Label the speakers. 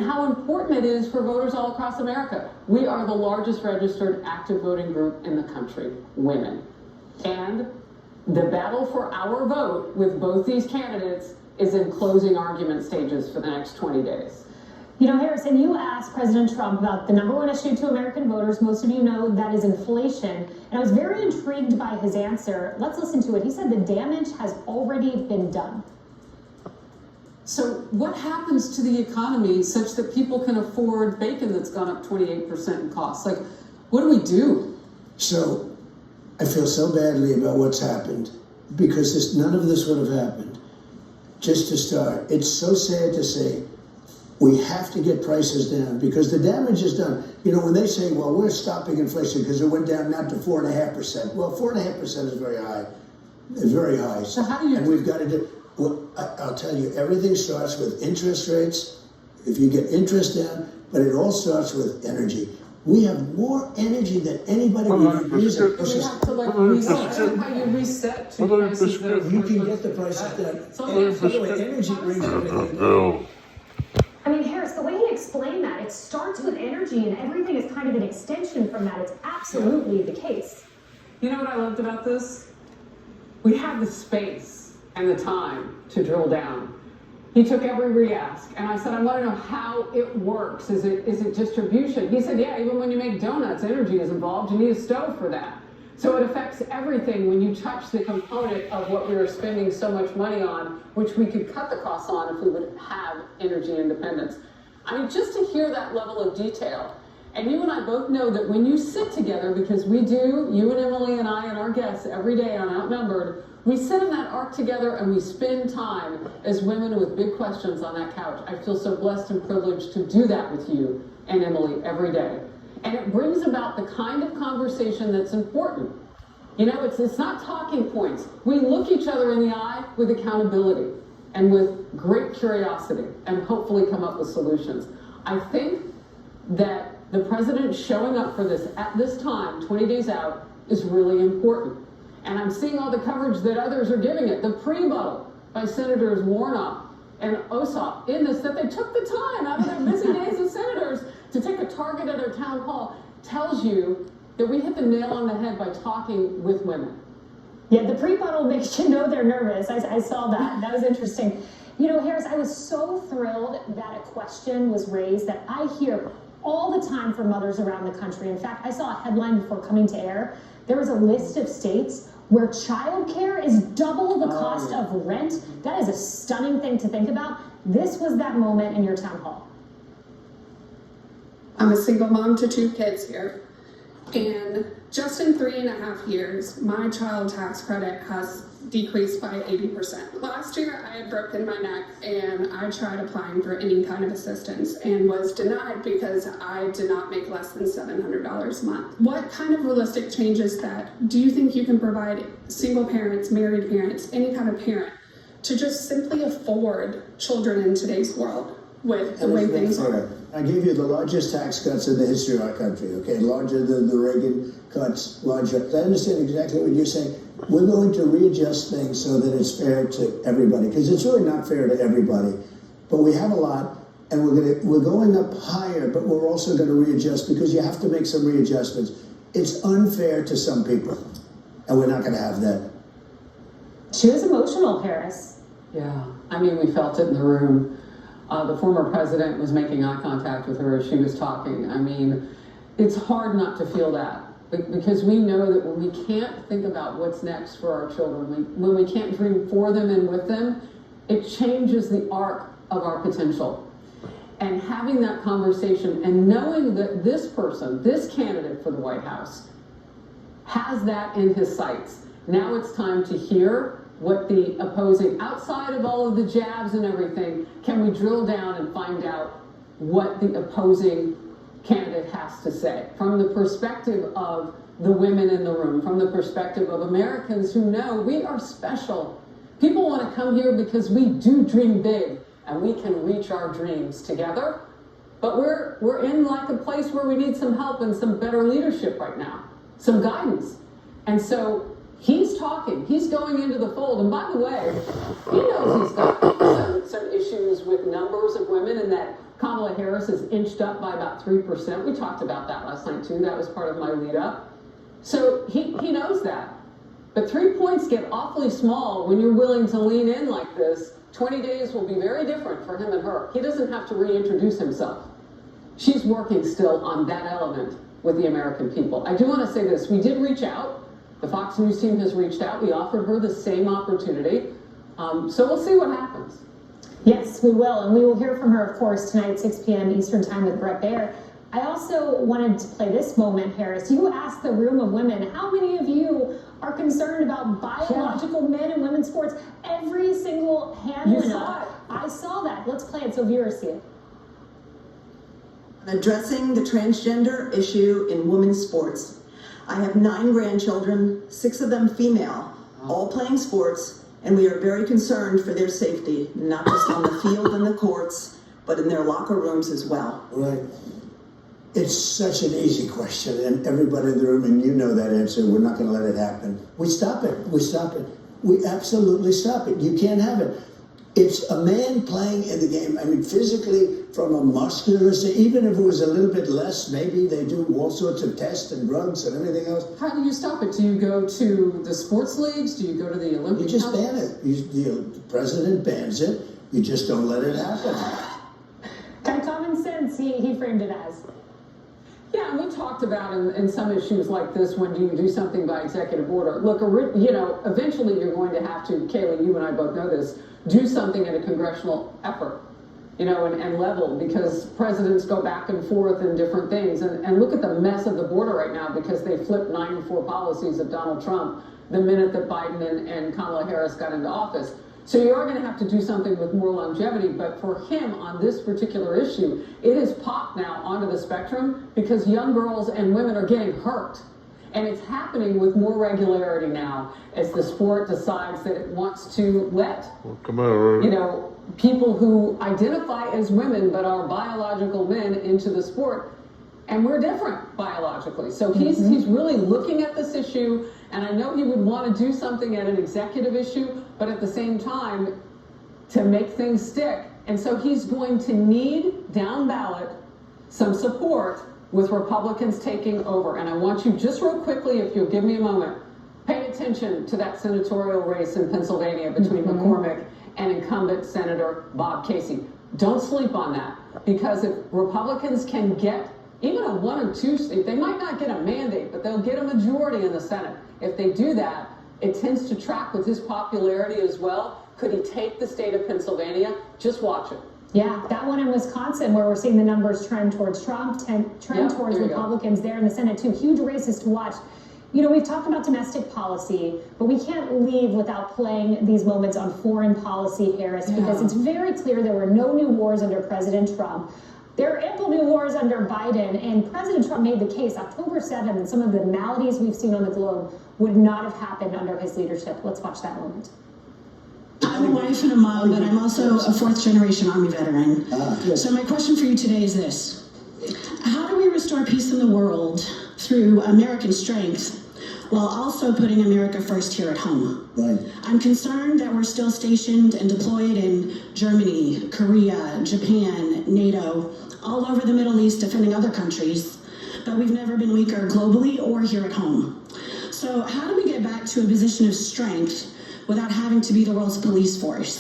Speaker 1: how important it is for voters all across America. We are the largest registered active voting group in the country, women. And the battle for our vote with both these candidates is in closing argument stages for the next 20 days.
Speaker 2: You know, Harrison, you asked President Trump about the number one issue to American voters. Most of you know that is inflation. And I was very intrigued by his answer. Let's listen to it. He said the damage has already been done.
Speaker 1: So what happens to the economy such that people can afford bacon that's gone up 28% in cost? Like, what do we do?
Speaker 3: So I feel so badly about what's happened because none of this would have happened. Just to start, it's so sad to say we have to get prices down because the damage is done. You know, when they say, well, we're stopping inflation because it went down now to 4.5%. Well, 4.5% is very high. It's very high.
Speaker 1: So how do you...
Speaker 3: And we've got to do... Well, I'll tell you, everything starts with interest rates. If you get interest down, but it all starts with energy. We have more energy than anybody we've used.
Speaker 1: You have to like reset how you reset to prices that are...
Speaker 3: You can get the prices down. By the way, energy brings everything down.
Speaker 2: I mean, Harris, the way he explained that, it starts with energy and everything is kind of an extension from that. It's absolutely the case.
Speaker 1: You know what I loved about this? We had the space and the time to drill down. He took every re-ask, and I said, I want to know how it works. Is it distribution? He said, yeah, even when you make donuts, energy is involved. You need a stove for that. So it affects everything when you touch the component of what we were spending so much money on, which we could cut the costs on if we would have energy independence. I mean, just to hear that level of detail. And you and I both know that when you sit together, because we do, you and Emily and I and our guests every day on Outnumbered, we sit in that arc together and we spend time as women with big questions on that couch. I feel so blessed and privileged to do that with you and Emily every day. And it brings about the kind of conversation that's important. You know, it's not talking points. We look each other in the eye with accountability and with great curiosity and hopefully come up with solutions. I think that the president showing up for this at this time, 20 days out, is really important. And I'm seeing all the coverage that others are giving it. The pre-buttal by Senators Warnock and Ossoff in this, that they took the time out of their busy days as senators to take a target at their town hall, tells you that we hit the nail on the head by talking with women.
Speaker 2: Yeah, the pre-buttal makes you know they're nervous. I saw that. That was interesting. You know, Harris, I was so thrilled that a question was raised that I hear all the time from mothers around the country. In fact, I saw a headline before coming to air. There was a list of states where childcare is double the cost of rent. That is a stunning thing to think about. This was that moment in your town hall.
Speaker 4: I'm a single mom to 2 kids here. And just in 3.5 years, my child tax credit has decreased by 80%. Last year, I had broken my neck and I tried applying for any kind of assistance and was denied because I did not make less than $700 a month. What kind of realistic changes that do you think you can provide single parents, married parents, any kind of parent to just simply afford children in today's world with the way things are?
Speaker 3: I gave you the largest tax cuts in the history of our country, okay? Larger than the Reagan cuts, larger. I understand exactly what you're saying. We're going to readjust things so that it's fair to everybody, because it's really not fair to everybody. But we have a lot, and we're going up higher, but we're also going to readjust because you have to make some readjustments. It's unfair to some people, and we're not going to have that.
Speaker 2: She was emotional, Harris.
Speaker 1: Yeah, I mean, we felt it in the room. The former president was making eye contact with her as she was talking. I mean, it's hard not to feel that because we know that when we can't think about what's next for our children, when we can't dream for them and with them, it changes the arc of our potential. And having that conversation and knowing that this person, this candidate for the White House, has that in his sights. Now it's time to hear what the opposing, outside of all of the jabs and everything, can we drill down and find out what the opposing candidate has to say from the perspective of the women in the room, from the perspective of Americans who know we are special. People want to come here because we do dream big and we can reach our dreams together. But we're in like a place where we need some help and some better leadership right now, some guidance. And so He's talking. He's going into the fold. And by the way, he knows he's got some issues with numbers of women, and that Kamala Harris has inched up by about 3%. We talked about that last night too. That was part of my lead up. So he knows that. But 3 points get awfully small when you're willing to lean in like this. 20 days will be very different for him and her. He doesn't have to reintroduce himself. She's working still on that element with the American people. I do want to say this. We did reach out. The Fox News team has reached out. We offered her the same opportunity. So we'll see what happens.
Speaker 2: Yes, we will. And we will hear from her, of course, tonight at 6 p.m. Eastern Time with Bret Baier. I also wanted to play this moment, Harris. You asked the room of women, how many of you are concerned about biological men in women's sports? Every single hand went up. I saw that. Let's play it so viewers see it.
Speaker 5: Addressing the transgender issue in women's sports. I have 9 grandchildren, 6 of them female, all playing sports, and we are very concerned for their safety, not just on the field and the courts, but in their locker rooms as well.
Speaker 3: Right. It's such an easy question, and everybody in the room, and you know that answer, we're not going to let it happen. We stop it. We stop it. We absolutely stop it. You can't have it. It's a man playing in the game. I mean, physically, from a muscular, even if it was a little bit less, maybe they do all sorts of tests and drugs and everything else.
Speaker 1: How do you stop it? Do you go to the sports leagues? Do you go to the Olympic?
Speaker 3: You just ban it. The president bans it. You just don't let it happen.
Speaker 2: Kind of common sense, he framed it as.
Speaker 1: Yeah, and we talked about in some issues like this, when do you do something by executive order? Look, you know, eventually you're going to have to, Kaylee, you and I both know this, do something in a congressional effort, you know, and level, because presidents go back and forth in different things. And look at the mess of the border right now, because they flipped 94 policies of Donald Trump the minute that Biden and Kamala Harris got into office. So you are going to have to do something with more longevity, but for him on this particular issue, it has popped now onto the spectrum because young girls and women are getting hurt. And it's happening with more regularity now as the sport decides that it wants to let, you know, people who identify as women but are biological men into the sport. And we're different biologically. So he's really looking at this issue, and I know he would want to do something at an executive issue, but at the same time, to make things stick. And so he's going to need down ballot some support with Republicans taking over. And I want you just real quickly, if you'll give me a moment, pay attention to that senatorial race in Pennsylvania between McCormick and incumbent Senator Bob Casey. Don't sleep on that, because if Republicans can get even a 1 or 2 state, they might not get a mandate, but they'll get a majority in the Senate. If they do that, it tends to track with his popularity as well. Could he take the state of Pennsylvania? Just watch it.
Speaker 2: Yeah, that one in Wisconsin, where we're seeing the numbers trend towards Trump, trend towards Republicans there in the Senate too. Huge races to watch. You know, we've talked about domestic policy, but we can't leave without playing these moments on foreign policy, Harris, because it's very clear there were no new wars under President Trump. There are ample new wars under Biden, and President Trump made the case October 7th, and some of the maladies we've seen on the globe would not have happened under his leadership. Let's watch that moment.
Speaker 6: I'm a wife and a mom, but I'm also a 4th-generation Army veteran. So my question for you today is this. How do we restore peace in the world through American strength while also putting America first here at home?
Speaker 3: Right.
Speaker 6: I'm concerned that we're still stationed and deployed in Germany, Korea, Japan, NATO, all over the Middle East defending other countries, but we've never been weaker globally or here at home. So how do we get back to a position of strength without having to be the world's police force?